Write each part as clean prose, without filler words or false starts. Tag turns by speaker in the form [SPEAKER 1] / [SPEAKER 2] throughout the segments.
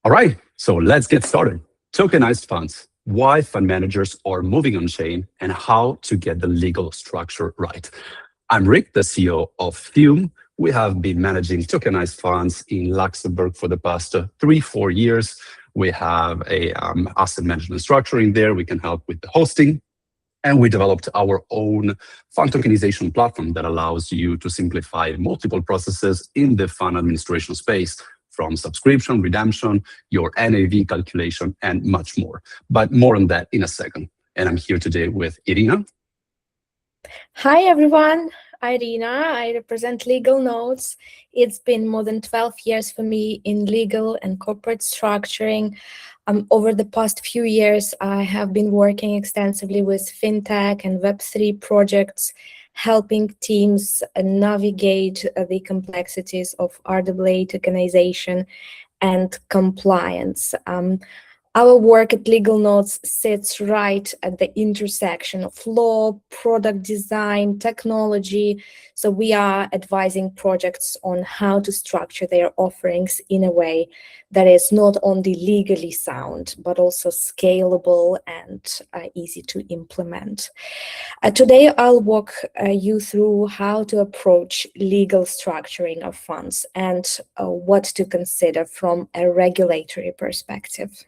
[SPEAKER 1] All right, so let's get started. Tokenized funds, why fund managers are moving on chain, and how to get the legal structure right. I'm Rick, the CEO of Fume. We have been managing tokenized funds in Luxembourg for the past 3-4 years. We have a asset management structure in there. We can help with the hosting. And we developed our own fund tokenization platform that allows you to simplify multiple processes in the fund administration space, from subscription, redemption, your NAV calculation, and much more. But more on that in a second. And I'm here today with Irina.
[SPEAKER 2] Hi, everyone. Irina. I represent Legal Nodes. It's been more than 12 years for me in legal and corporate structuring. Over the past few years, I have been working extensively with fintech and Web3 projects, helping teams navigate the complexities of RWA tokenization and compliance. Our work at Legal Nodes sits right at the intersection of law, product design, technology. So we are advising projects on how to structure their offerings in a way that is not only legally sound, but also scalable and easy to implement. Today, I'll walk you through how to approach legal structuring of funds and what to consider from a regulatory perspective.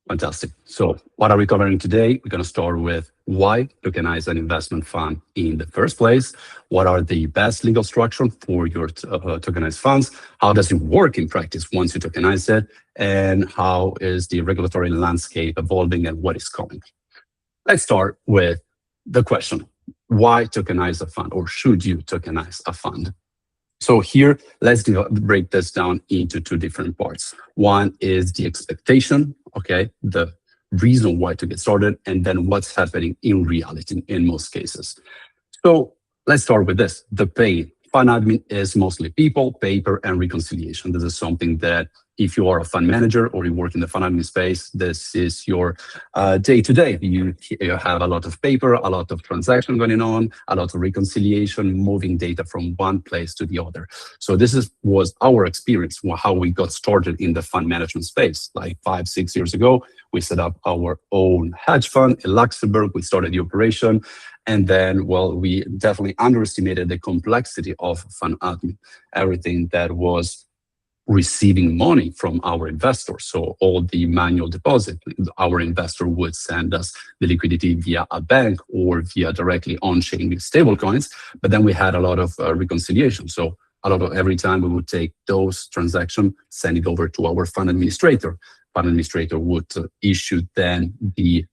[SPEAKER 1] Fantastic. So what are we covering today? We're going to start with why tokenize an investment fund in the first place. What are the best legal structure for your tokenized funds? How does it work in practice once you tokenize it? And how is the regulatory landscape evolving and what is coming? Let's start with the question, why tokenize a fund, or should you tokenize a fund? So here, let's break this down into two different parts. One is the expectation, okay, the reason why to get started, and then what's happening in reality in most cases. So let's start with this, the pain. Fund admin is mostly people, paper, and reconciliation. This is something that if you are a fund manager or you work in the fund admin space, this is your day-to-day. You have a lot of paper, a lot of transaction going on, a lot of reconciliation, moving data from one place to the other. So this was our experience, how we got started in the fund management space. Like 5-6 years ago, we set up our own hedge fund in Luxembourg. We started the operation. And then, well, we definitely underestimated the complexity of fund admin, everything that was receiving money from our investors. So all the manual deposit, our investor would send us the liquidity via a bank or via directly on-chain with stablecoins. But then we had a lot of reconciliation. So every time we would take those transactions, send it over to our fund administrator. Fund administrator would issue then the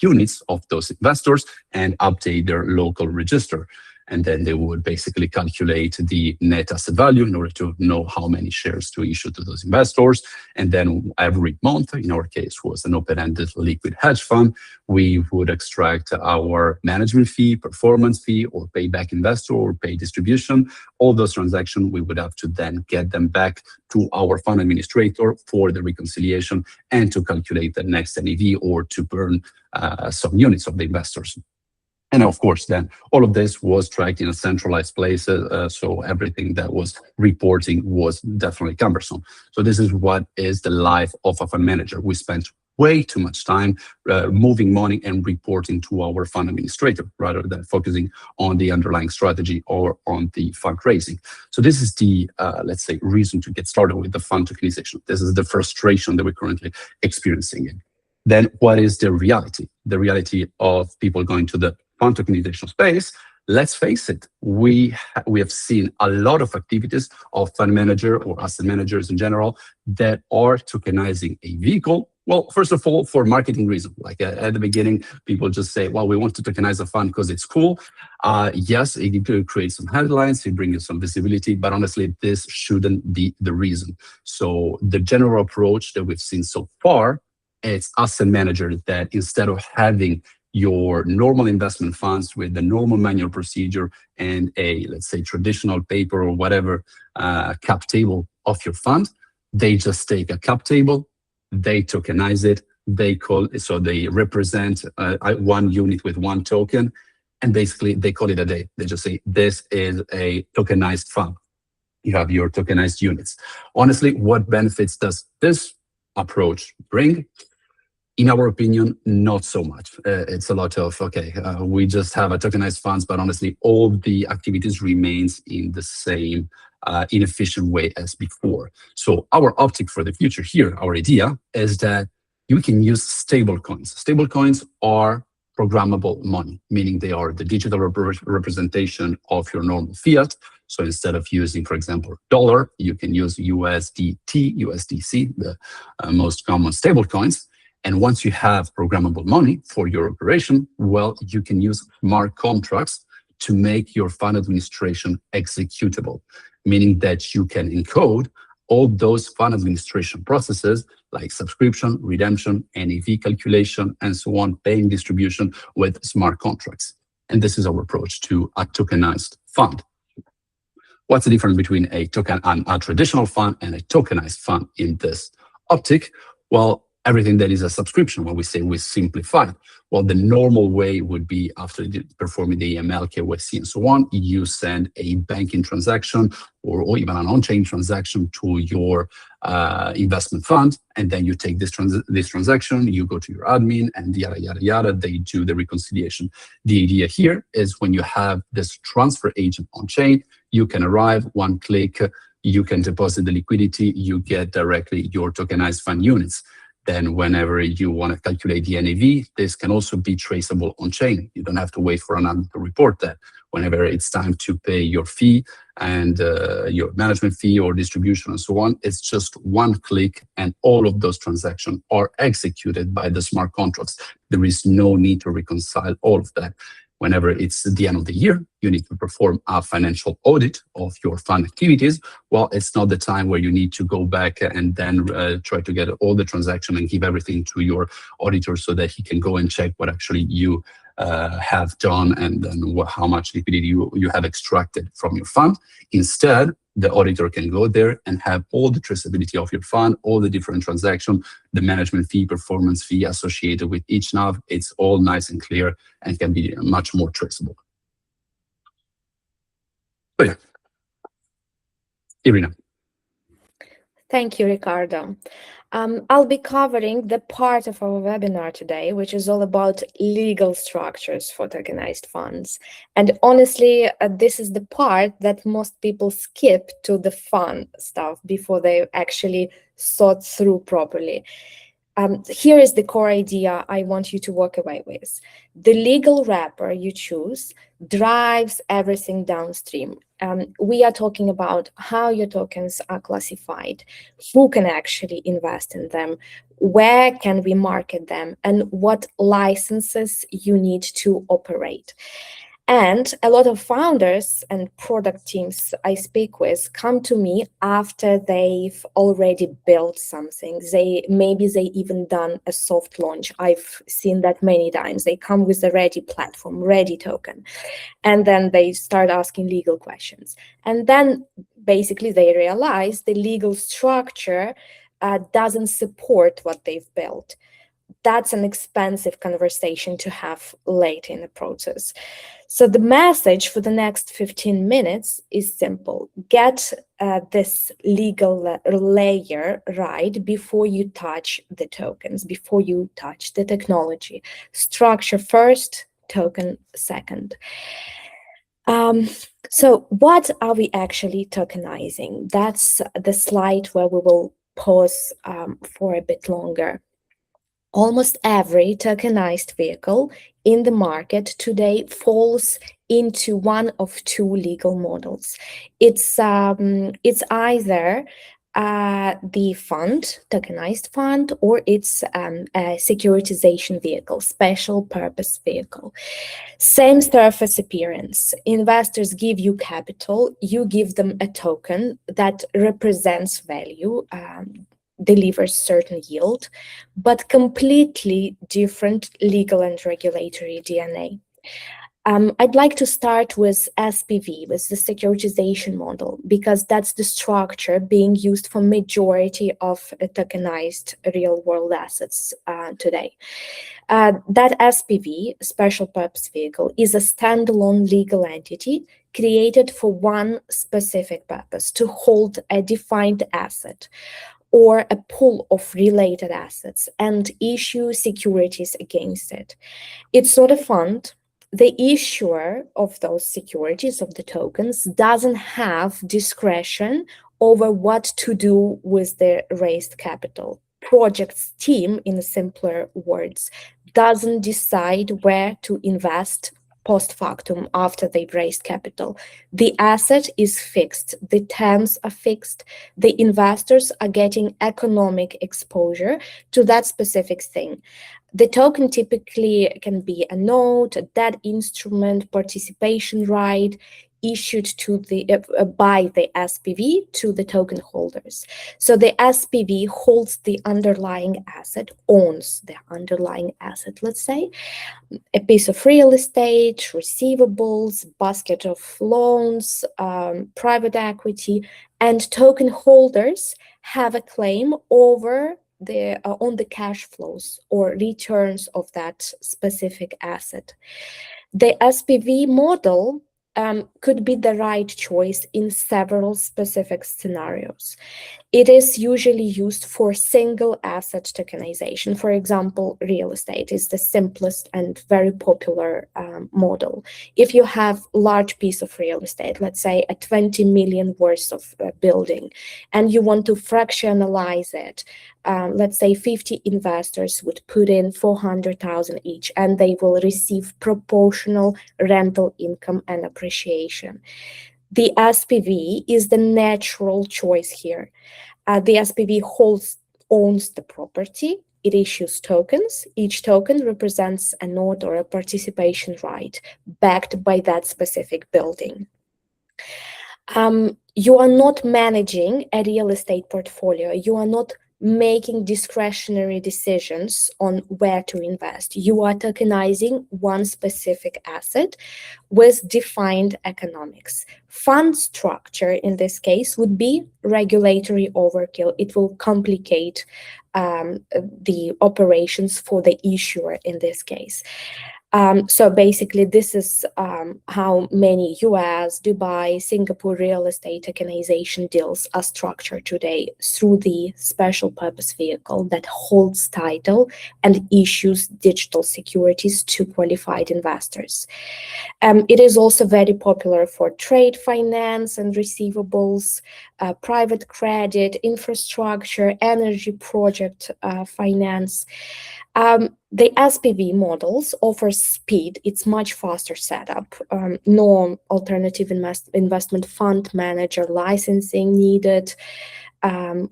[SPEAKER 1] units of those investors and update their local register. And then they would basically calculate the net asset value in order to know how many shares to issue to those investors. And then every month, in our case, was an open-ended liquid hedge fund, we would extract our management fee, performance fee, or pay back investor or pay distribution. All those transactions, we would have to then get them back to our fund administrator for the reconciliation and to calculate the next NAV or to burn some units of the investors. And of course, then all of this was tracked in a centralized place. So everything that was reporting was definitely cumbersome. So this is what is the life of a fund manager. We spent way too much time moving money and reporting to our fund administrator rather than focusing on the underlying strategy or on the fundraising. So this is the, let's say, reason to get started with the fund tokenization. This is the frustration that we're currently experiencing. Then what is the reality? The reality of people going to the fund tokenization space, let's face it, we have seen a lot of activities of fund manager or asset managers in general that are tokenizing a vehicle. Well, first of all, for marketing reasons. Like at the beginning, people just say, well, we want to tokenize a fund because it's cool. Yes, it could create some headlines, it brings you some visibility, but honestly, this shouldn't be the reason. So the general approach that we've seen so far, it's asset managers that instead of having your normal investment funds with the normal manual procedure and a, let's say, traditional paper or whatever cap table of your fund, they just take a cap table, they tokenize it, so they represent one unit with one token, and basically they call it a day. They just say, this is a tokenized fund. you have your tokenized units. Honestly, what benefits does this approach bring? In our opinion, not so much. It's a lot of, okay, we just have a tokenized funds, but honestly, all the activities remains in the same inefficient way as before. So our optic for the future here, our idea is that you can use stable coins. Stable coins are programmable money, meaning they are the digital representation of your normal fiat. So instead of using, for example, dollar, you can use USDT, USDC, the most common stable coins. And once you have programmable money for your operation, well, you can use smart contracts to make your fund administration executable, meaning that you can encode all those fund administration processes like subscription, redemption, NAV calculation, and so on, paying distribution with smart contracts. And this is our approach to a tokenized fund. What's the difference between a traditional fund and a tokenized fund in this optic? Well, everything that is a subscription, when we say we simplify, well, the normal way would be after performing the AML, KYC, and so on, you send a banking transaction or even an on-chain transaction to your investment fund, and then you take this transaction, you go to your admin, and yada, yada, yada, they do the reconciliation. The idea here is when you have this transfer agent on-chain, you can arrive, one click, you can deposit the liquidity, you get directly your tokenized fund units. Then whenever you want to calculate the NAV, this can also be traceable on chain. You don't have to wait for another to report that. Whenever it's time to pay your fee and your management fee or distribution and so on, it's just one click and all of those transactions are executed by the smart contracts. There is no need to reconcile all of that. Whenever it's the end of the year, you need to perform a financial audit of your fund activities. Well, it's not the time where you need to go back and then try to get all the transaction and give everything to your auditor so that he can go and check what actually you have done and then how much liquidity you have extracted from your fund. Instead, the auditor can go there and have all the traceability of your fund, all the different transactions, the management fee, performance fee associated with each NAV. It's all nice and clear and can be much more traceable. But yeah, Irina.
[SPEAKER 2] Thank you, Ricardo. I'll be covering the part of our webinar today, which is all about legal structures for tokenized funds. And honestly, this is the part that most people skip to the fun stuff before they actually thought through properly. Here is the core idea I want you to walk away with. The legal wrapper you choose drives everything downstream. We are talking about how your tokens are classified, who can actually invest in them, where can we market them, and what licenses you need to operate. And a lot of founders and product teams I speak with come to me after they've already built something. Maybe they even done a soft launch. I've seen that many times. They come with a ready platform, ready token, and then they start asking legal questions. And then basically they realize the legal structure doesn't support what they've built. That's an expensive conversation to have late in the process. So the message for the next 15 minutes is simple. Get this legal layer right before you touch the tokens, before you touch the technology. Structure first, token second. So what are we actually tokenizing? That's the slide where we will pause for a bit longer. Almost every tokenized vehicle in the market today falls into one of two legal models. It's either the fund, tokenized fund, or it's a securitization vehicle, special purpose vehicle. Same surface appearance. Investors give you capital, you give them a token that represents value, delivers certain yield, but completely different legal and regulatory DNA. I'd like to start with SPV, with the securitization model, because that's the structure being used for majority of tokenized real-world assets today. That SPV, special purpose vehicle, is a standalone legal entity created for one specific purpose, to hold a defined asset or a pool of related assets and issue securities against it. It's not a fund. The issuer of those securities, of the tokens, doesn't have discretion over what to do with the raised capital. Project's team, in simpler words, doesn't decide where to invest post factum after they've raised capital. The asset is fixed, the terms are fixed, the investors are getting economic exposure to that specific thing. The token typically can be a note, a debt instrument, participation right, issued to the by the SPV to the token holders. So the SPV holds the underlying asset, owns the underlying asset, let's say, a piece of real estate, receivables, basket of loans, private equity, and token holders have a claim over on the cash flows or returns of that specific asset. The SPV model could be the right choice in several specific scenarios. It is usually used for single asset tokenization. For example, real estate is the simplest and very popular model. If you have a large piece of real estate, let's say a 20 million worth of building, and you want to fractionalize it, let's say 50 investors would put in 400,000 each, and they will receive proportional rental income and appreciation. The SPV is the natural choice here. The SPV owns the property. It issues tokens. Each token represents a note or a participation right backed by that specific building. You are not managing a real estate portfolio. You are not making discretionary decisions on where to invest. You are tokenizing one specific asset with defined economics. Fund structure, in this case, would be regulatory overkill. It will complicate the operations for the issuer in this case. So basically, this is how many US, Dubai, Singapore real estate tokenization deals are structured today, through the special purpose vehicle that holds title and issues digital securities to qualified investors. It is also very popular for trade finance and receivables, private credit, infrastructure, energy project finance. The SPV models offer speed. It's much faster setup. No alternative investment fund manager licensing needed.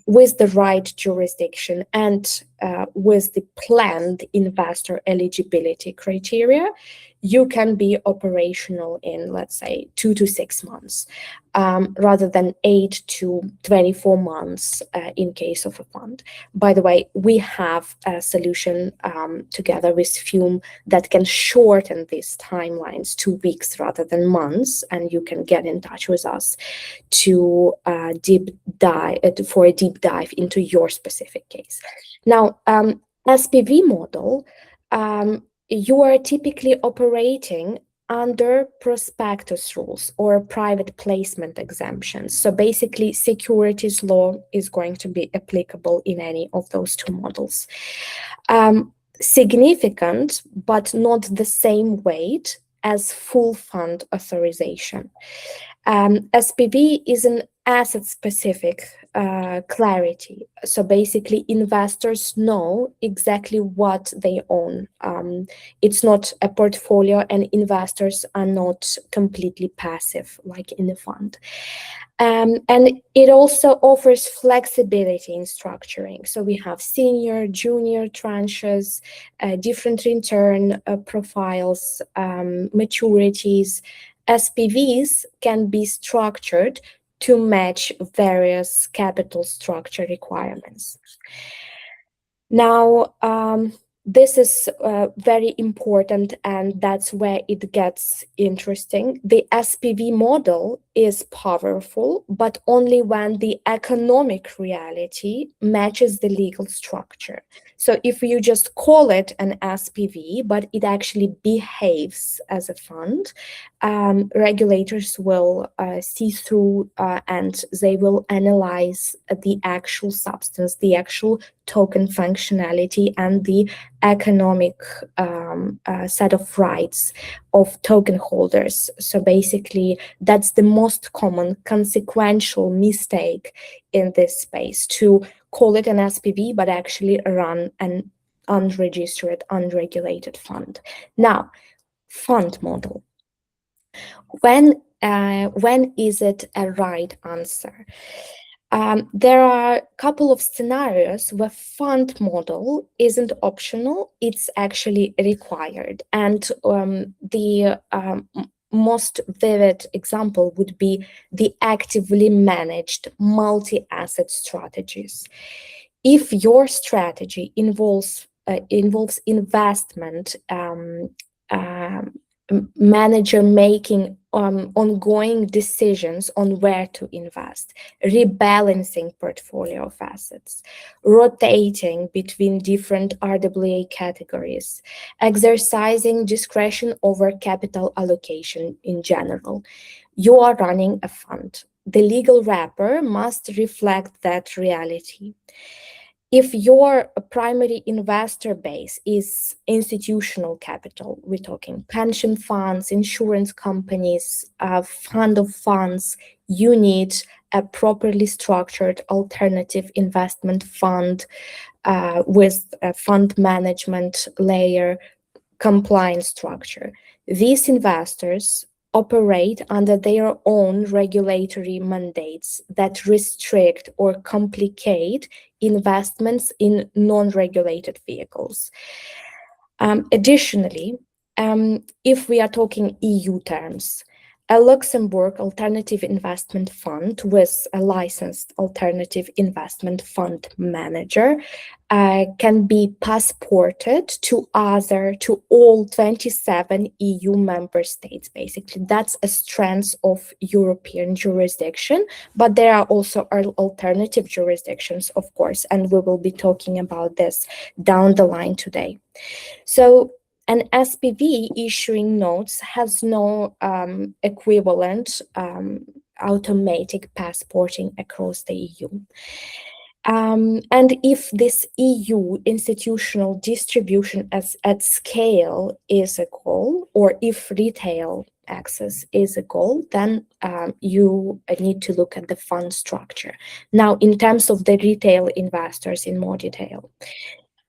[SPEAKER 2] With the right jurisdiction and with the planned investor eligibility criteria, you can be operational in, let's say, 2 to 6 months, rather than 8 to 24 months in case of a fund. By the way, we have a solution together with Fume that can shorten these timelines to weeks rather than months, and you can get in touch with us to deep dive for a deep dive into your specific case. Now, SPV model, you are typically operating under prospectus rules or private placement exemptions. So basically, securities law is going to be applicable in any of those two models. Significant, but not the same weight as full fund authorization. SPV is an asset-specific clarity. So basically, investors know exactly what they own. It's not a portfolio, and investors are not completely passive like in the fund. And it also offers flexibility in structuring. So we have senior, junior tranches, different return profiles, maturities. SPVs can be structured to match various capital structure requirements. Now, This is very important, and that's where it gets interesting. The SPV model is powerful, but only when the economic reality matches the legal structure. So if you just call it an SPV, but it actually behaves as a fund, regulators will see through and they will analyze the actual substance, the actual token functionality, and the economic set of rights of token holders. So basically, that's the most common consequential mistake in this space, to call it an SPV, but actually run an unregistered, unregulated fund. Now, fund model. When is it a right answer? There are a couple of scenarios where fund model isn't optional, it's actually required. And the most vivid example would be the actively managed multi-asset strategies. If your strategy involves investment, manager making ongoing decisions on where to invest, rebalancing portfolio of assets, rotating between different RWA categories, exercising discretion over capital allocation in general. You are running a fund. The legal wrapper must reflect that reality. If your primary investor base is institutional capital, we're talking pension funds, insurance companies, fund of funds, you need a properly structured alternative investment fund with a fund management layer, compliance structure. These investors operate under their own regulatory mandates that restrict or complicate investments in non-regulated vehicles. Additionally, if we are talking EU terms, a Luxembourg alternative investment fund with a licensed alternative investment fund manager can be passported to all 27 EU member states. Basically, that's a strength of European jurisdiction, but there are also alternative jurisdictions, of course, and we will be talking about this down the line today. So an SPV issuing notes has no equivalent automatic passporting across the EU. And if this EU institutional distribution at scale is a goal, or if retail access is a goal, then you need to look at the fund structure. Now, in terms of the retail investors in more detail,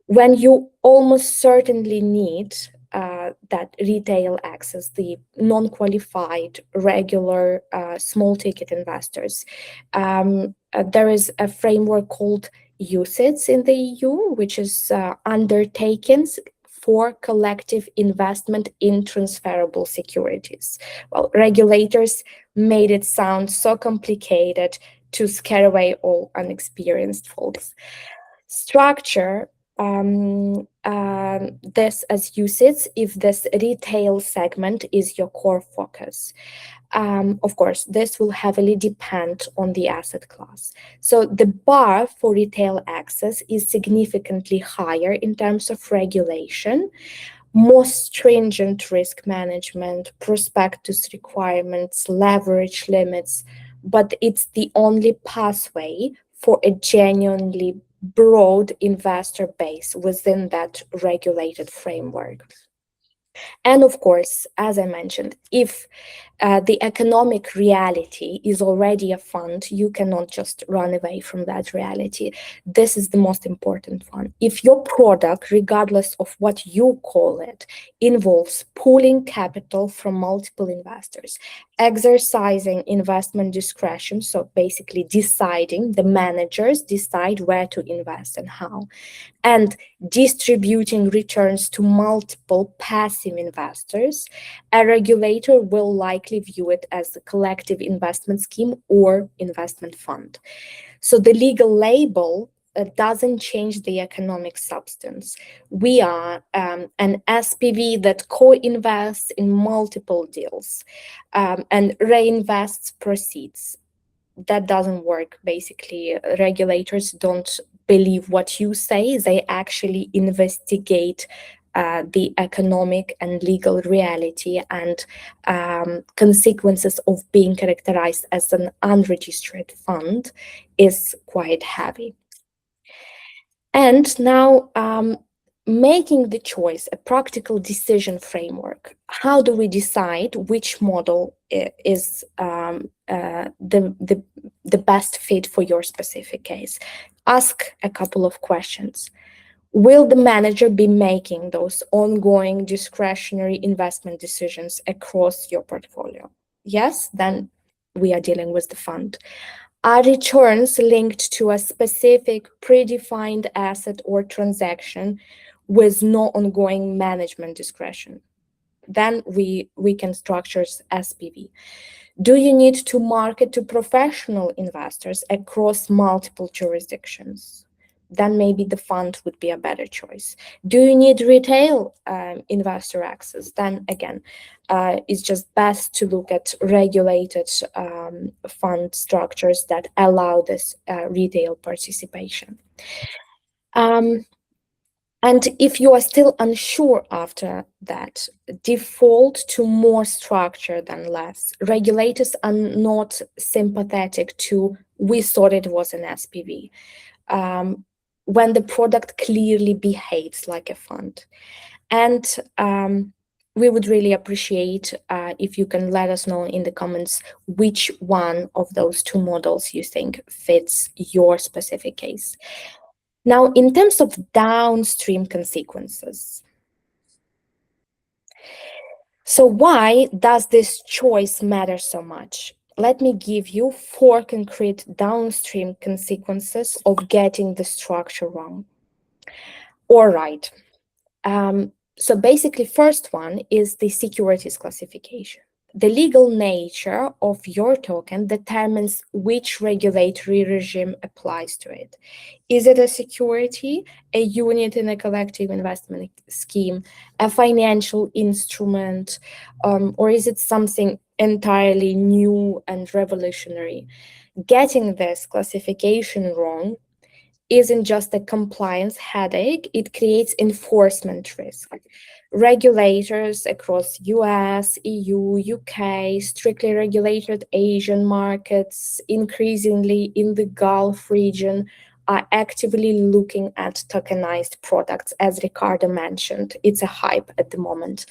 [SPEAKER 2] when you almost certainly need that retail access, the non-qualified, regular, small-ticket investors, there is a framework called UCITS in the EU, which is undertakings for collective investment in transferable securities. Well, regulators made it sound so complicated to scare away all unexperienced folks. Structure this as UCITS if this retail segment is your core focus. Of course, this will heavily depend on the asset class. So the bar for retail access is significantly higher in terms of regulation, more stringent risk management, prospectus requirements, leverage limits, but it's the only pathway for a genuinely broad investor base within that regulated framework. And of course, as I mentioned, if the economic reality is already a fund, you cannot just run away from that reality. This is the most important one. If your product, regardless of what you call it, involves pooling capital from multiple investors, exercising investment discretion, so basically deciding, the managers decide where to invest and how, and distributing returns to multiple passive investors, a regulator will likely view it as a collective investment scheme or investment fund. So the legal label doesn't change the economic substance. We are an SPV that co-invests in multiple deals and reinvests proceeds. That doesn't work, basically. Regulators don't believe what you say. They actually investigate the economic and legal reality and consequences of being characterized as an unregistered fund is quite heavy. And now, making the choice, a practical decision framework. How do we decide which model is the best fit for your specific case? Ask a couple of questions. Will the manager be making those ongoing discretionary investment decisions across your portfolio? Yes, then we are dealing with the fund. Are returns linked to a specific predefined asset or transaction with no ongoing management discretion? Then we can structure SPV. Do you need to market to professional investors across multiple jurisdictions? Then maybe the fund would be a better choice. Do you need retail investor access? Then again, it's just best to look at regulated fund structures that allow this retail participation. And if you are still unsure after that, default to more structure than less. Regulators are not sympathetic to, we thought it was an SPV, when the product clearly behaves like a fund. And we would really appreciate if you can let us know in the comments which one of those two models you think fits your specific case. Now, in terms of downstream consequences, so why does this choice matter so much? Let me give you 4 concrete downstream consequences of getting the structure wrong or right. So basically, first one is the securities classification. The legal nature of your token determines which regulatory regime applies to it. Is it a security, a unit in a collective investment scheme, a financial instrument, or is it something entirely new and revolutionary? Getting this classification wrong isn't just a compliance headache, it creates enforcement risk. Regulators across US, EU, UK, strictly regulated Asian markets, increasingly in the Gulf region, are actively looking at tokenized products, as Ricardo mentioned. It's a hype at the moment.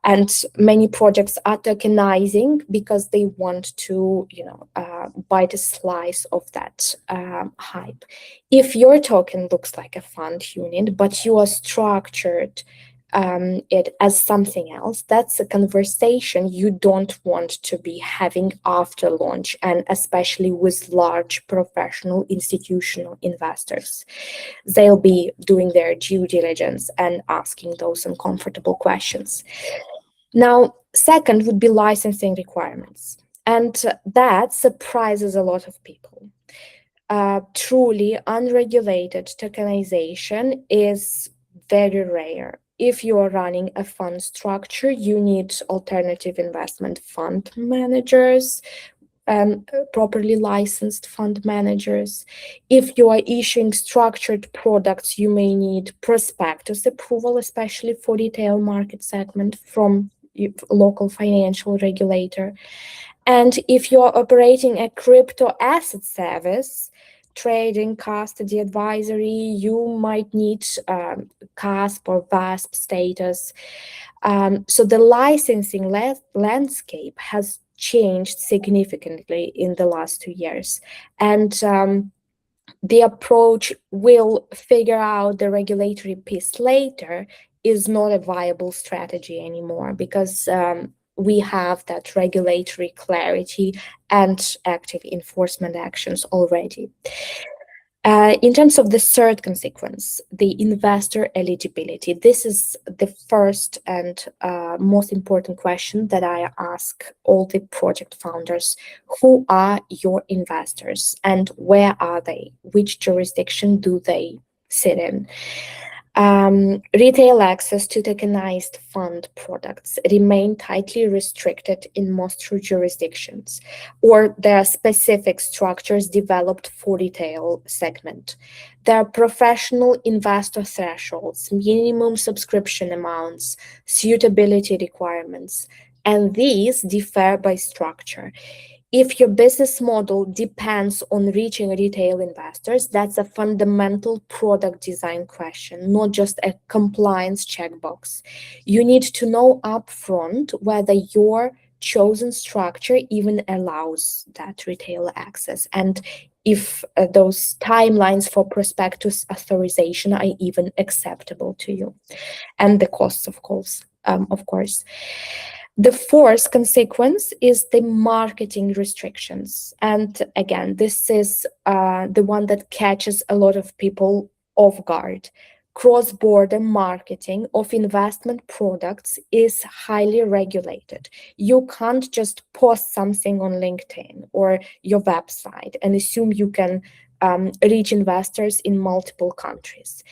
[SPEAKER 2] And many projects are tokenizing because they want to, bite a slice of that hype. If your token looks like a fund unit, but you are structured it as something else, that's a conversation you don't want to be having after launch, and especially with large professional institutional investors. They'll be doing their due diligence and asking those uncomfortable questions. Now, second would be licensing requirements, and that surprises a lot of people. Truly unregulated tokenization is very rare. If you are running a fund structure, you need alternative investment fund managers, properly licensed fund managers. If you are issuing structured products, you may need prospectus approval, especially for retail market segment from local financial regulator. And if you are operating a crypto asset service, trading, custody, advisory, you might need CASP or VASP status. So the licensing landscape has changed significantly in the last 2 years. And the approach will figure out the regulatory piece later is not a viable strategy anymore, because we have that regulatory clarity and active enforcement actions already. In terms of the third consequence, the investor eligibility, this is the first and most important question that I ask all the project founders. Who are your investors and where are they? Which jurisdiction do they sit in? Retail access to tokenized fund products remain tightly restricted in most jurisdictions, or there are specific structures developed for retail segment. There are professional investor thresholds, minimum subscription amounts, suitability requirements, and these differ by structure. If your business model depends on reaching retail investors, that's a fundamental product design question, not just a compliance checkbox. You need to know upfront whether your chosen structure even allows that retail access, and if those timelines for prospectus authorization are even acceptable to you, and the costs, of course. The fourth consequence is the marketing restrictions. And again, this is the one that catches a lot of people off guard. Cross-border marketing of investment products is highly regulated. You can't just post something on LinkedIn or your website and assume you can reach investors in multiple countries.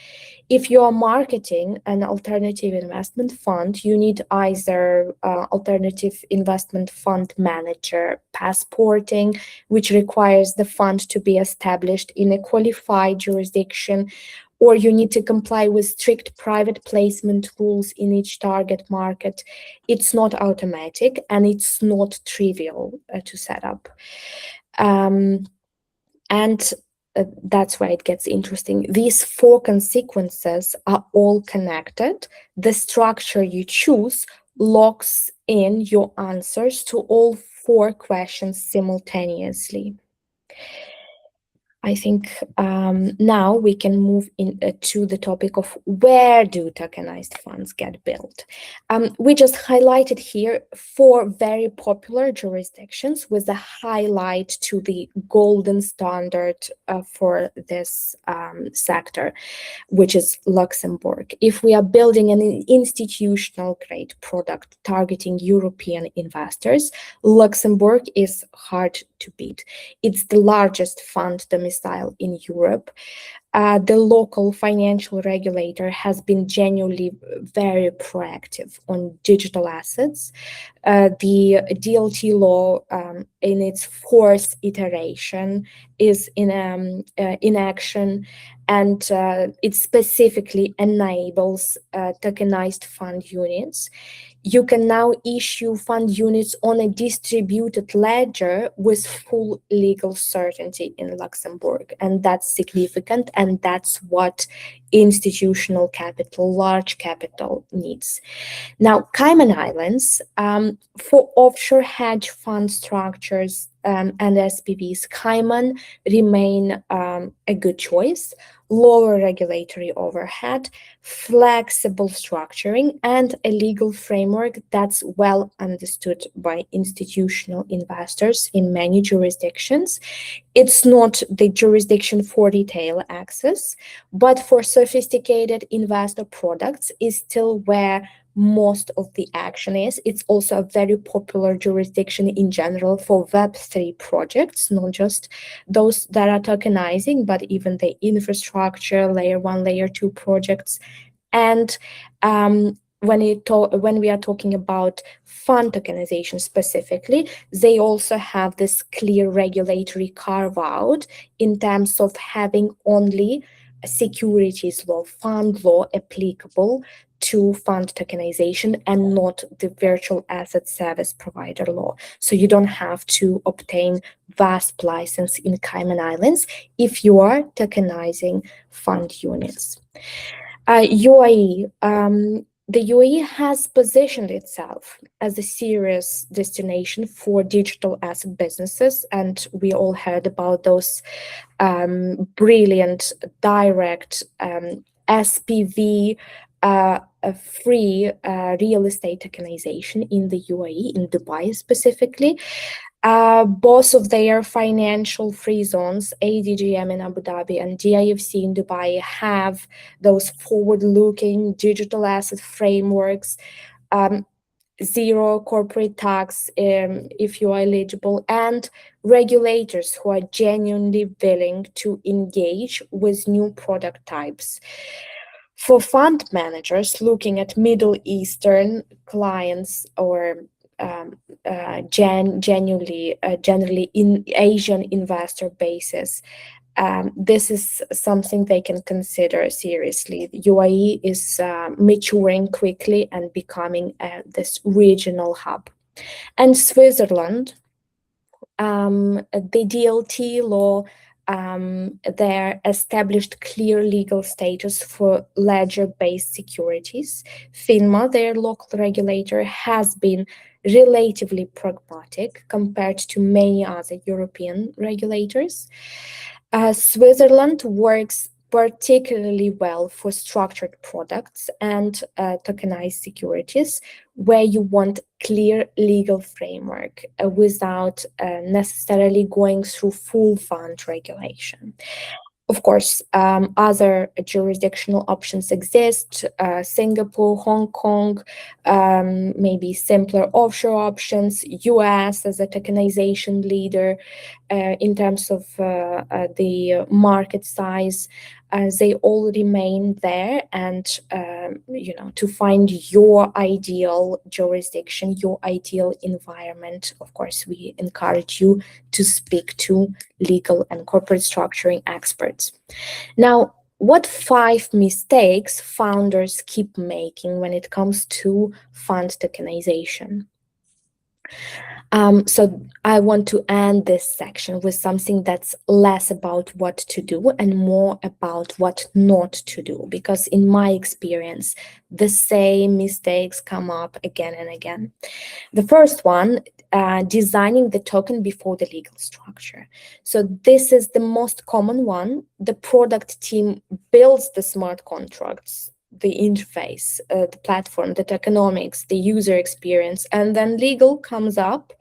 [SPEAKER 2] If you are marketing an alternative investment fund, you need either alternative investment fund manager passporting, which requires the fund to be established in a qualified jurisdiction, or you need to comply with strict private placement rules in each target market. It's not automatic and it's not trivial to set up. That's where it gets interesting. These four consequences are all connected. The structure you choose locks in your answers to all four questions simultaneously. I think now we can move to the topic of where do tokenized funds get built. We just highlighted here four very popular jurisdictions with a highlight to the golden standard for this sector, which is Luxembourg. If we are building an institutional grade product targeting European investors, Luxembourg is hard to beat. It's the largest fund domicile in Europe. The local financial regulator has been genuinely very proactive on digital assets. The DLT law in its fourth iteration is in action, and it specifically enables tokenized fund units. You can now issue fund units on a distributed ledger with full legal certainty in Luxembourg, and that's significant, and that's what institutional capital, large capital needs. Now, Cayman Islands, for offshore hedge fund structures and SPVs, Cayman remain a good choice. Lower regulatory overhead, flexible structuring, and a legal framework that's well understood by institutional investors in many jurisdictions. It's not the jurisdiction for retail access, but for sophisticated investor products is still where most of the action is. It's also a very popular jurisdiction in general for Web3 projects, not just those that are tokenizing, but even the infrastructure, layer 1, layer 2 projects. And when we are talking about fund tokenization specifically, they also have this clear regulatory carve-out in terms of having only securities law, fund law applicable to fund tokenization and not the virtual asset service provider law. So you don't have to obtain VASP license in Cayman Islands if you are tokenizing fund units. UAE, the UAE has positioned itself as a serious destination for digital asset businesses, and we all heard about those brilliant direct SPV a free real estate tokenization in the UAE, in Dubai specifically. Both of their financial free zones, ADGM in Abu Dhabi and DIFC in Dubai, have those forward-looking digital asset frameworks, zero corporate tax if you are eligible, and regulators who are genuinely willing to engage with new product types. For fund managers looking at Middle Eastern clients or generally in Asian investor basis, this is something they can consider seriously. The UAE is maturing quickly and becoming this regional hub. And Switzerland, the DLT law, there established clear legal status for ledger-based securities. FINMA, their local regulator, has been relatively pragmatic compared to many other European regulators. Switzerland works particularly well for structured products and tokenized securities, where you want clear legal framework without necessarily going through full fund regulation. Of course, other jurisdictional options exist, Singapore, Hong Kong, maybe simpler offshore options, US as a tokenization leader in terms of the market size. They all remain there, and to find your ideal jurisdiction, your ideal environment, of course, we encourage you to speak to legal and corporate structuring experts. Now, what 5 mistakes founders keep making when it comes to fund tokenization? So I want to end this section with something that's less about what to do and more about what not to do, because in my experience, the same mistakes come up again and again. The first one, designing the token before the legal structure. So this is the most common one. The product team builds the smart contracts, the interface, the platform, the tokenomics, the user experience, and then legal comes up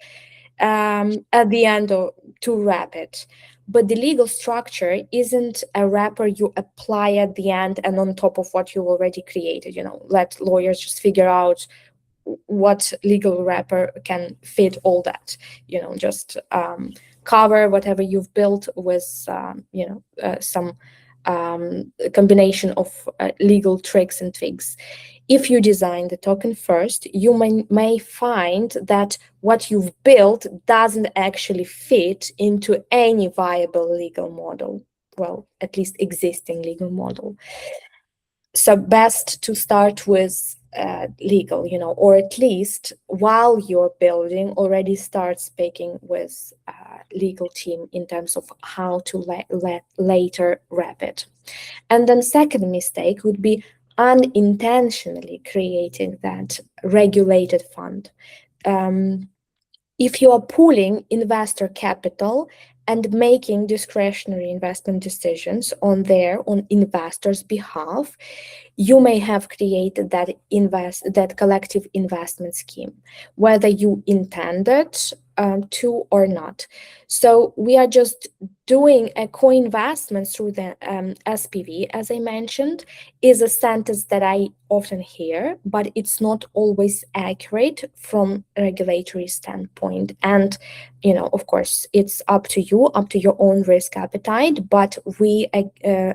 [SPEAKER 2] at the end to wrap it. But the legal structure isn't a wrapper you apply at the end and on top of what you already created. Let lawyers just figure out what legal wrapper can fit all that. Just cover whatever you've built with some combination of legal tricks and twigs. If you design the token first, you may find that what you've built doesn't actually fit into any viable legal model, well, at least existing legal model. So best to start with legal, or at least while you're building, already start speaking with legal team in terms of how to later wrap it. And then second mistake would be unintentionally creating that regulated fund. If you are pooling investor capital and making discretionary investment decisions on investors' behalf, you may have created that collective investment scheme, whether you intended to or not. So we are just doing a co-investment through the SPV, as I mentioned, is a sentence that I often hear, but it's not always accurate from a regulatory standpoint. And, of course, it's up to you, up to your own risk appetite, but we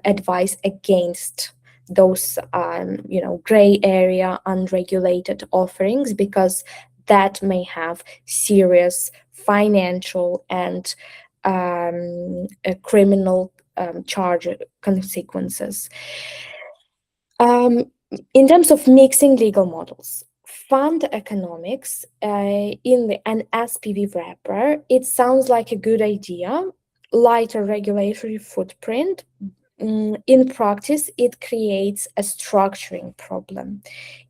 [SPEAKER 2] advise against those, gray area, unregulated offerings, because that may have serious financial and criminal charge consequences. In terms of mixing legal models, fund economics in an SPV wrapper, it sounds like a good idea, lighter regulatory footprint. In practice, it creates a structuring problem.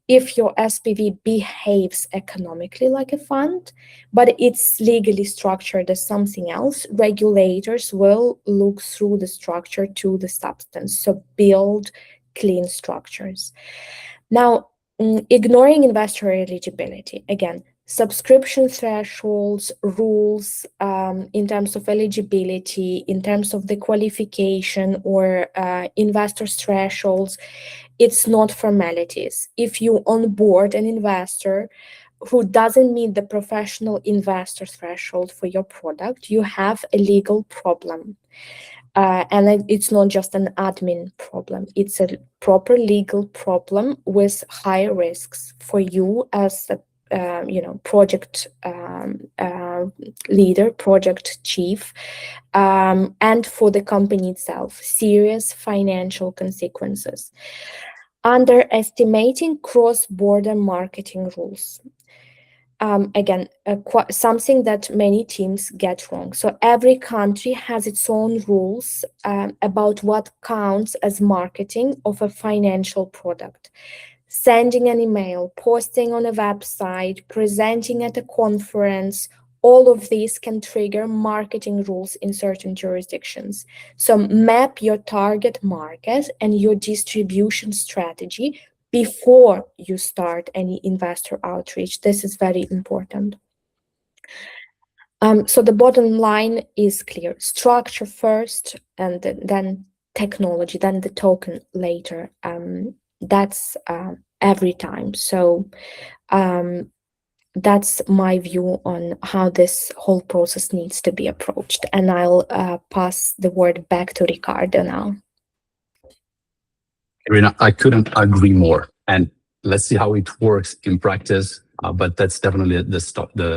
[SPEAKER 2] If your SPV behaves economically like a fund, but it's legally structured as something else, regulators will look through the structure to the substance. So build clean structures. Now, Ignoring investor eligibility. Again, subscription thresholds, rules in terms of eligibility, in terms of the qualification or investors' thresholds, it's not formalities. If you onboard an investor who doesn't meet the professional investor threshold for your product, you have a legal problem. And it's not just an admin problem, it's a proper legal problem with high risks for you as a project leader, project chief, and for the company itself, serious financial consequences. Underestimating cross-border marketing rules. Again, something that many teams get wrong. So every country has its own rules about what counts as marketing of a financial product. Sending an email, posting on a website, presenting at a conference, all of these can trigger marketing rules in certain jurisdictions. So map your target market and your distribution strategy before you start any investor outreach. This is very important. So the bottom line is clear. Structure first, and then technology, then the token later. That's every time. So that's my view on how this whole process needs to be approached. And I'll pass the word back to Ricardo now.
[SPEAKER 1] Irina, I couldn't agree more. And let's see how it works in practice. But that's definitely the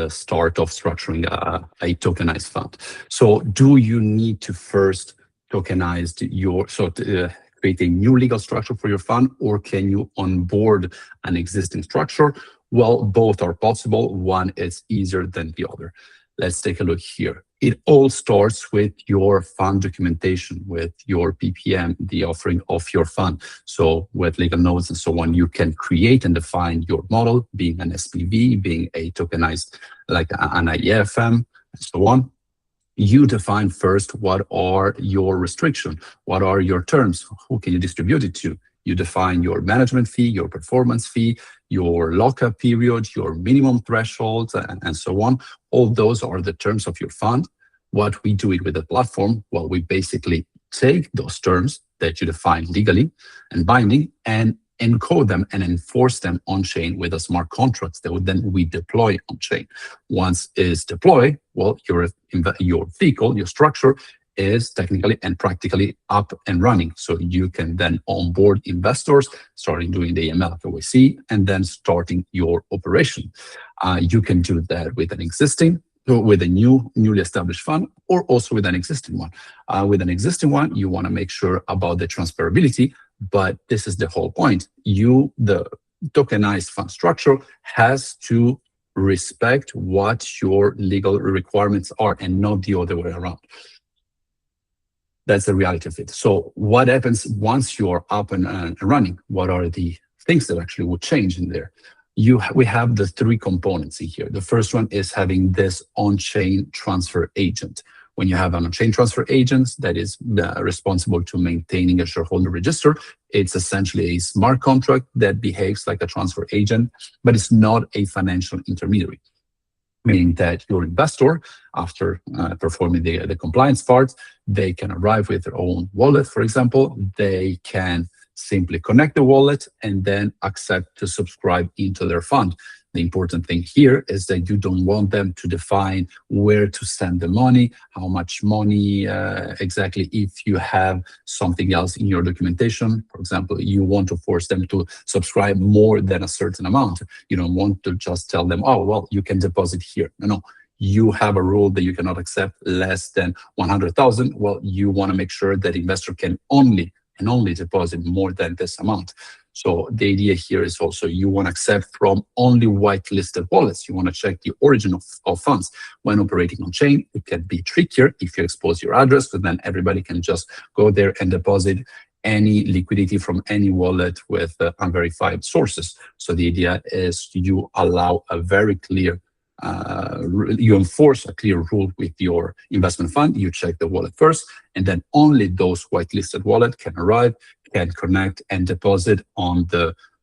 [SPEAKER 1] start of structuring a tokenized fund. So do you need to first tokenize create a new legal structure for your fund, or can you onboard an existing structure? Well, both are possible. One is easier than the other. Let's take a look here. It all starts with your fund documentation, with your PPM, the offering of your fund. So with legal nodes and so on, you can create and define your model, being an SPV, being a tokenized, like an IEFM, and so on. You define first what are your restrictions, what are your terms, who can you distribute it to. You define your management fee, your performance fee, your lockup period, your minimum thresholds, and so on. All those are the terms of your fund. What we do it with the platform, well, we basically take those terms that you define legally and binding and encode them and enforce them on-chain with a smart contracts that would then we deploy on-chain. Once it's deployed, well, your vehicle, your structure is technically and practically up and running. So you can then onboard investors, starting doing the AML KYC, and then starting your operation. You can do that with a newly established fund, or also with an existing one. With an existing one, you want to make sure about the transferability, but this is the whole point. The tokenized fund structure has to respect what your legal requirements are and not the other way around. That's the reality of it. So what happens once you're up and running? What are the things that actually would change in there? We have the three components in here. The first one is having this on-chain transfer agent. When you have an on-chain transfer agent that is responsible to maintaining a shareholder register, it's essentially a smart contract that behaves like a transfer agent, but it's not a financial intermediary. Meaning that your investor, after performing the compliance part, they can arrive with their own wallet, for example. They can simply connect the wallet and then accept to subscribe into their fund. The important thing here is that you don't want them to define where to send the money, how much money exactly. If you have something else in your documentation, for example, you want to force them to subscribe more than a certain amount. You don't want to just tell them, oh, well, you can deposit here. No. You have a rule that you cannot accept less than 100,000. Well, you want to make sure that investor can only deposit more than this amount. So the idea here is also you want to accept from only whitelisted wallets. You want to check the origin of funds. When operating on chain, it can be trickier if you expose your address, because then everybody can just go there and deposit any liquidity from any wallet with unverified sources. So the idea is you allow a very clear you enforce a clear rule with your investment fund. You check the wallet first, and then only those whitelisted wallets can arrive, can connect and deposit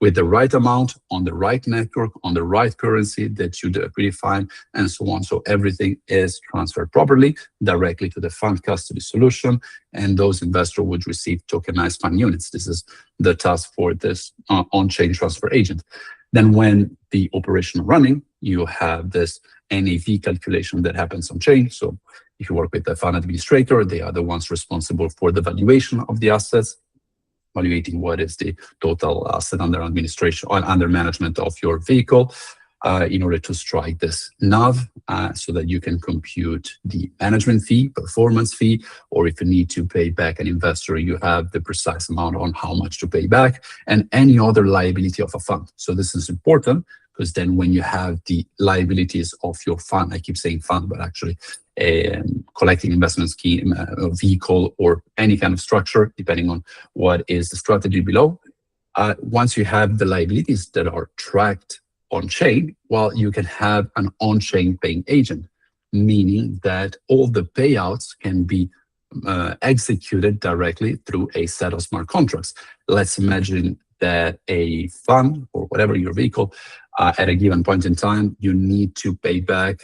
[SPEAKER 1] with the right amount, on the right network, on the right currency that you predefine, and so on. So everything is transferred properly directly to the fund custody solution, and those investors would receive tokenized fund units. This is the task for this on-chain transfer agent. Then when the operation is running, you have this NAV calculation that happens on chain. So if you work with the fund administrator, they are the ones responsible for the valuation of the assets, evaluating what is the total asset under administration or under management of your vehicle, in order to strike this NAV, so that you can compute the management fee, performance fee, or if you need to pay back an investor, you have the precise amount on how much to pay back, and any other liability of a fund. So this is important, because then when you have the liabilities of your fund, I keep saying fund, but actually collecting investment scheme, vehicle, or any kind of structure, depending on what is the strategy below. Once you have the liabilities that are tracked on-chain, well, you can have an on-chain paying agent, meaning that all the payouts can be executed directly through a set of smart contracts. Let's imagine that a fund, or whatever your vehicle, at a given point in time, you need to pay back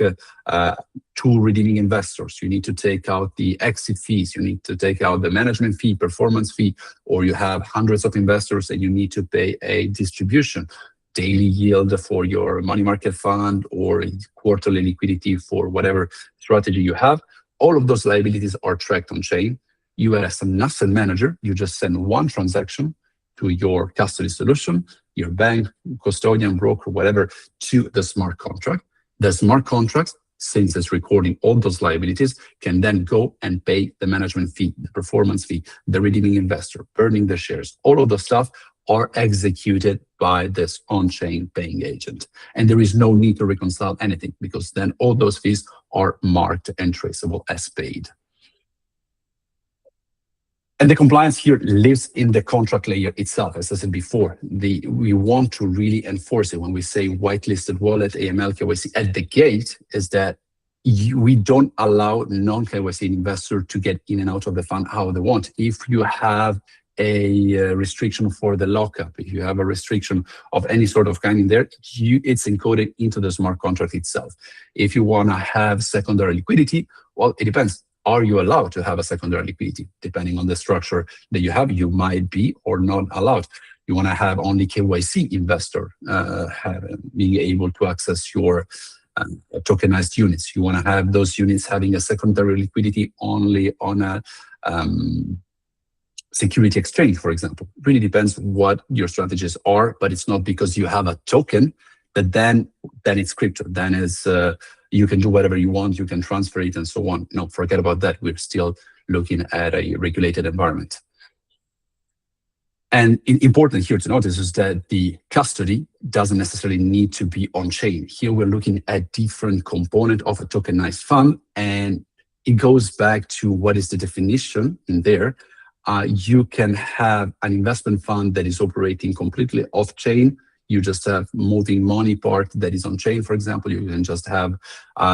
[SPEAKER 1] two redeeming investors. You need to take out the exit fees. You need to take out the management fee, performance fee, or you have hundreds of investors and you need to pay a distribution, daily yield for your money market fund, or quarterly liquidity for whatever strategy you have. All of those liabilities are tracked on chain. You as an asset manager, you just send one transaction to your custody solution, your bank, custodian, broker, whatever, to the smart contract. The smart contracts, since it's recording all those liabilities, can then go and pay the management fee, the performance fee, the redeeming investor, burning the shares. All of the stuff are executed by this on-chain paying agent. And there is no need to reconcile anything, because then all those fees are marked and traceable as paid. And the compliance here lives in the contract layer itself. As I said before, we want to really enforce it. When we say whitelisted wallet, AML, KYC at the gate, is that we don't allow non-KYC investor to get in and out of the fund how they want. If you have a restriction for the lockup, if you have a restriction of any sort of kind in there, it's encoded into the smart contract itself. If you want to have secondary liquidity, well, it depends. Are you allowed to have a secondary liquidity? Depending on the structure that you have, you might be or not allowed. You want to have only KYC investor being able to access your tokenized units. You want to have those units having a secondary liquidity only on a security exchange, for example. It really depends what your strategies are, but it's not because you have a token that then it's crypto. Then is you can do whatever you want, you can transfer it and so on. No, forget about that. We're still looking at a regulated environment. And important here to notice is that the custody doesn't necessarily need to be on-chain. Here we're looking at different component of a tokenized fund, and it goes back to what is the definition in there. You can have an investment fund that is operating completely off-chain. You just have moving money part that is on chain, for example. You can just have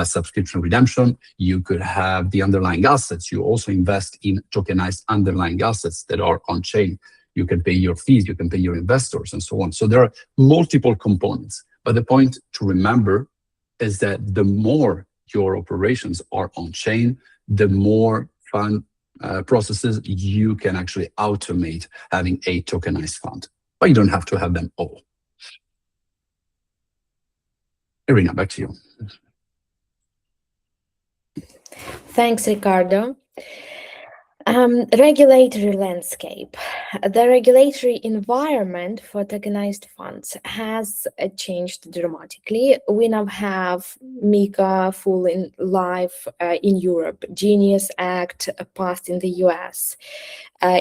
[SPEAKER 1] subscription redemption. You could have the underlying assets. You also invest in tokenized underlying assets that are on chain. You can pay your fees, you can pay your investors, and so on. So there are multiple components. But the point to remember is that the more your operations are on chain, the more fund processes you can actually automate having a tokenized fund. But you don't have to have them all. Irina, back to you.
[SPEAKER 2] Thanks, Ricardo. Regulatory landscape. The regulatory environment for tokenized funds has changed dramatically. We now have MiCA full in life in Europe, Genius Act passed in the US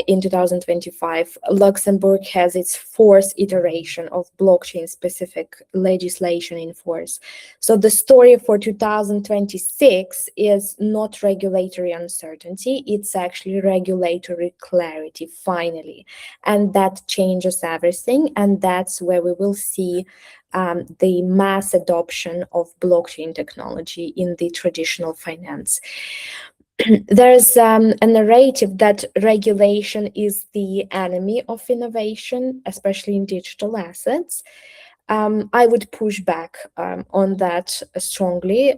[SPEAKER 2] in 2025. Luxembourg has its fourth iteration of blockchain-specific legislation in force. So the story for 2026 is not regulatory uncertainty, it's actually regulatory clarity, finally. And that changes everything, and that's where we will see the mass adoption of blockchain technology in the traditional finance. There's a narrative that regulation is the enemy of innovation, especially in digital assets. I would push back on that strongly.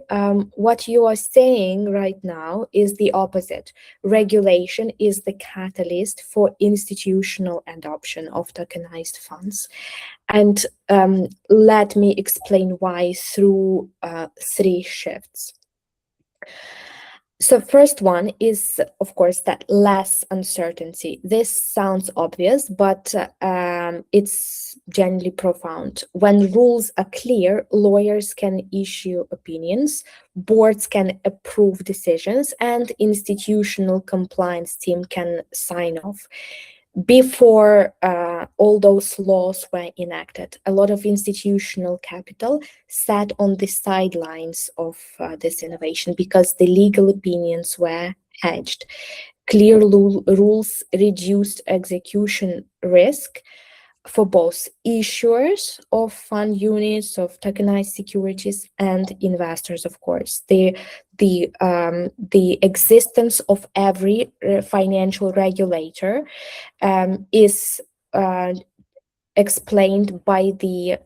[SPEAKER 2] What you are saying right now is the opposite. Regulation is the catalyst for institutional adoption of tokenized funds. And let me explain why through three shifts. So first one is, of course, that less uncertainty. This sounds obvious, but it's genuinely profound. When rules are clear, lawyers can issue opinions, boards can approve decisions, and institutional compliance team can sign off. Before all those laws were enacted, a lot of institutional capital sat on the sidelines of this innovation because the legal opinions were hedged. Clear rules reduced execution risk for both issuers of fund units, of tokenized securities, and investors, of course. The existence of every financial regulator is explained by the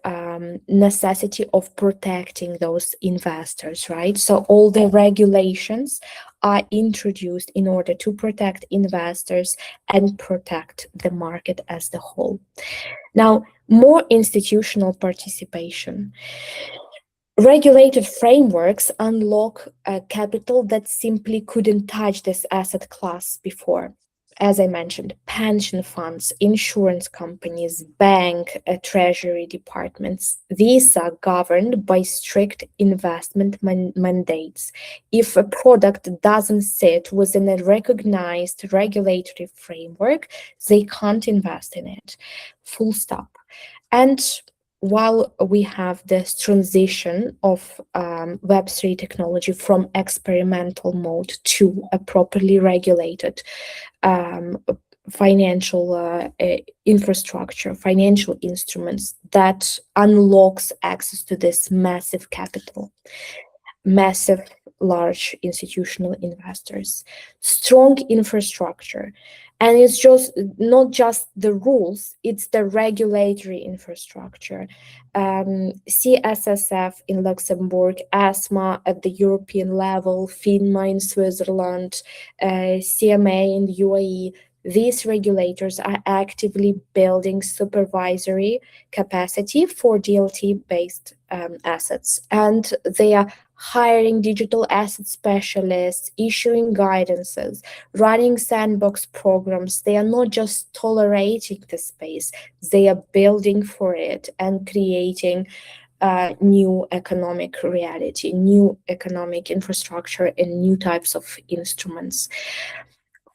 [SPEAKER 2] necessity of protecting those investors, right? So all the regulations are introduced in order to protect investors and protect the market as the whole. Now, more institutional participation. Regulated frameworks unlock capital that simply couldn't touch this asset class before. As I mentioned, pension funds, insurance companies, bank, treasury departments, these are governed by strict investment mandates. If a product doesn't sit within a recognized regulatory framework, they can't invest in it. Full stop. And while we have this transition of Web3 technology from experimental mode to a properly regulated financial infrastructure, financial instruments that unlocks access to this massive capital, massive large institutional investors, strong infrastructure. And it's just not just the rules, it's the regulatory infrastructure. CSSF in Luxembourg, ESMA at the European level, FINMA in Switzerland, CMA in the UAE. These regulators are actively building supervisory capacity for DLT-based assets, and they are hiring digital asset specialists, issuing guidances, running sandbox programs. They are not just tolerating the space, they are building for it and creating new economic reality, new economic infrastructure, and new types of instruments.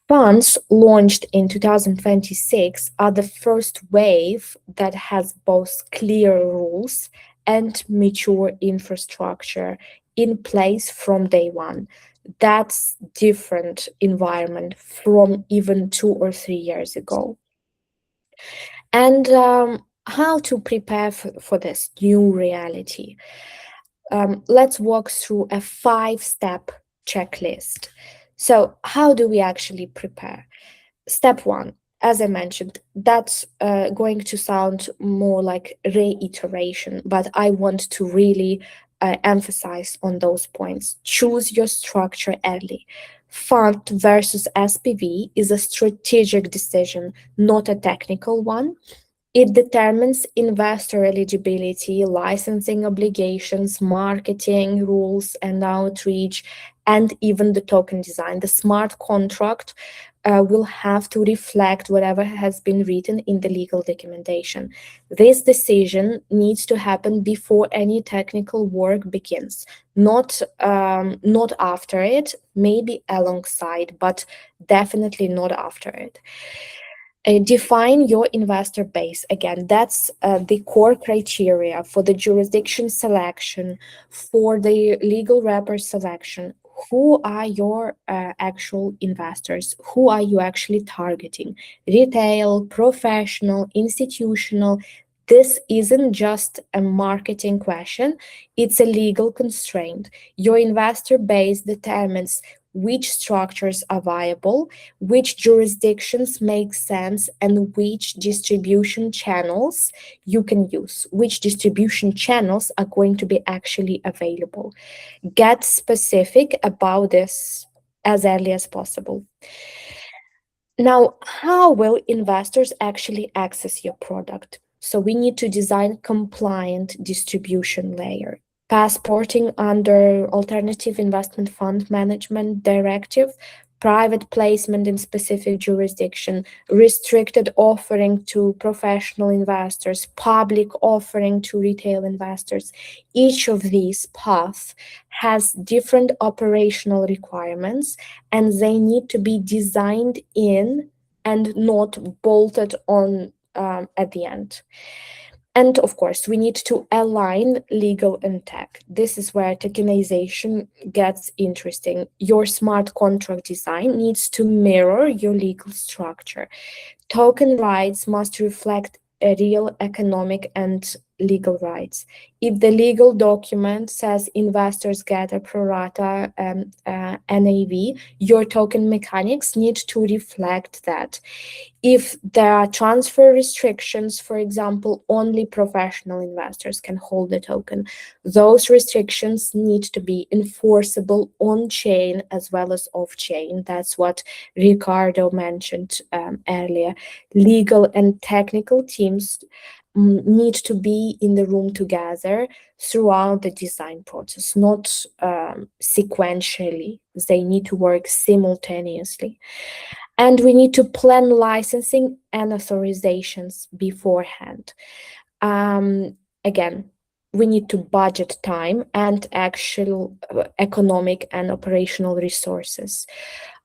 [SPEAKER 2] Funds launched in 2026 are the first wave that has both clear rules and mature infrastructure in place from day one. That's different environment from even 2 or 3 years ago. And how to prepare for this new reality? Let's walk through a 5-step checklist. So how do we actually prepare? Step 1, as I mentioned, that's going to sound more like reiteration, but I want to really emphasize on those points. Choose your structure early. Fund versus SPV is a strategic decision, not a technical one. It determines investor eligibility, licensing obligations, marketing rules and outreach, and even the token design. The smart contract will have to reflect whatever has been written in the legal documentation. This decision needs to happen before any technical work begins, not after it, maybe alongside, but definitely not after it. Define your investor base. Again, that's the core criteria for the jurisdiction selection, for the legal wrapper selection. Who are your actual investors? Who are you actually targeting? Retail, professional, institutional? This isn't just a marketing question, it's a legal constraint. Your investor base determines which structures are viable, which jurisdictions make sense, and which distribution channels you can use, which distribution channels are going to be actually available. Get specific about this as early as possible. Now, how will investors actually access your product? So we need to design compliant distribution layer. Passporting under Alternative Investment Fund Management Directive, private placement in specific jurisdiction, restricted offering to professional investors, public offering to retail investors. Each of these paths has different operational requirements, and they need to be designed in and not bolted on at the end. And of course, we need to align legal and tech. This is where tokenization gets interesting. Your smart contract design needs to mirror your legal structure. Token rights must reflect a real economic and legal rights. If the legal document says investors get a pro rata NAV, your token mechanics need to reflect that. If there are transfer restrictions, for example, only professional investors can hold the token, those restrictions need to be enforceable on-chain as well as off-chain. That's what Ricardo mentioned earlier. Legal and technical teams need to be in the room together throughout the design process, not sequentially. They need to work simultaneously. And we need to plan licensing and authorizations beforehand. Again, we need to budget time and actual economic and operational resources.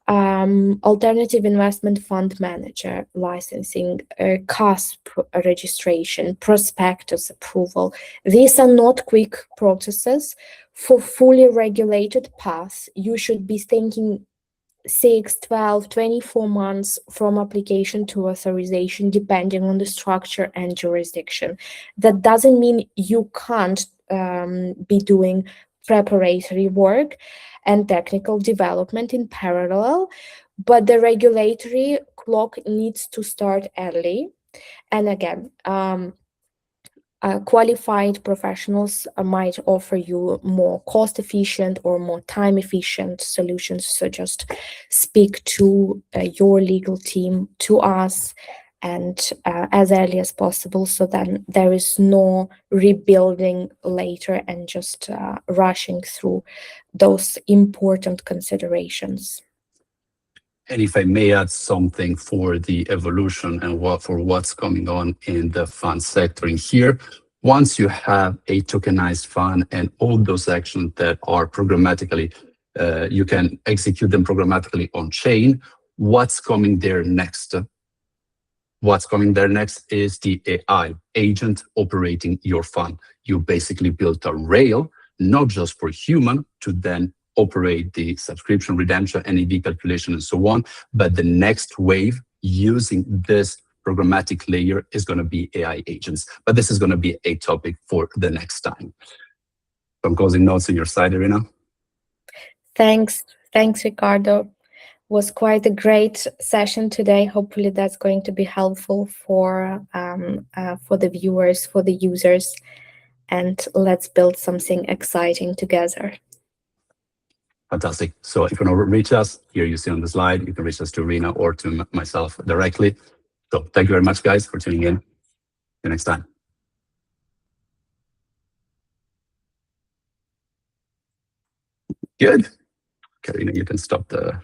[SPEAKER 2] Alternative Investment Fund Manager licensing, CASP registration, prospectus approval. These are not quick processes. For fully regulated paths, you should be thinking 6, 12, 24 months from application to authorization, depending on the structure and jurisdiction. That doesn't mean you can't be doing preparatory work and technical development in parallel, but the regulatory clock needs to start early. And again, qualified professionals might offer you more cost-efficient or more time-efficient solutions. So just speak to your legal team, to us, and as early as possible, so then there is no rebuilding later and just rushing through those important considerations.
[SPEAKER 1] And if I may add something for the evolution and for what's going on in the fund sector in here, once you have a tokenized fund and all those actions that are programmatically, you can execute them programmatically on chain, what's coming there next? What's coming there next is the AI agent operating your fund. You basically built a rail, not just for human to then operate the subscription, redemption, NAV calculation, and so on. But the next wave using this programmatic layer is going to be AI agents. But this is going to be a topic for the next time. Some closing notes on your side, Irina?
[SPEAKER 2] Thanks, Ricardo. Was quite a great session today. Hopefully that's going to be helpful for the viewers, for the users, and let's build something exciting together.
[SPEAKER 1] Fantastic. So if you want to reach us, here you see on the slide, you can reach us to Irina or to myself directly. So thank you very much, guys, for tuning in. See you next time. Good. Karina, you can stop the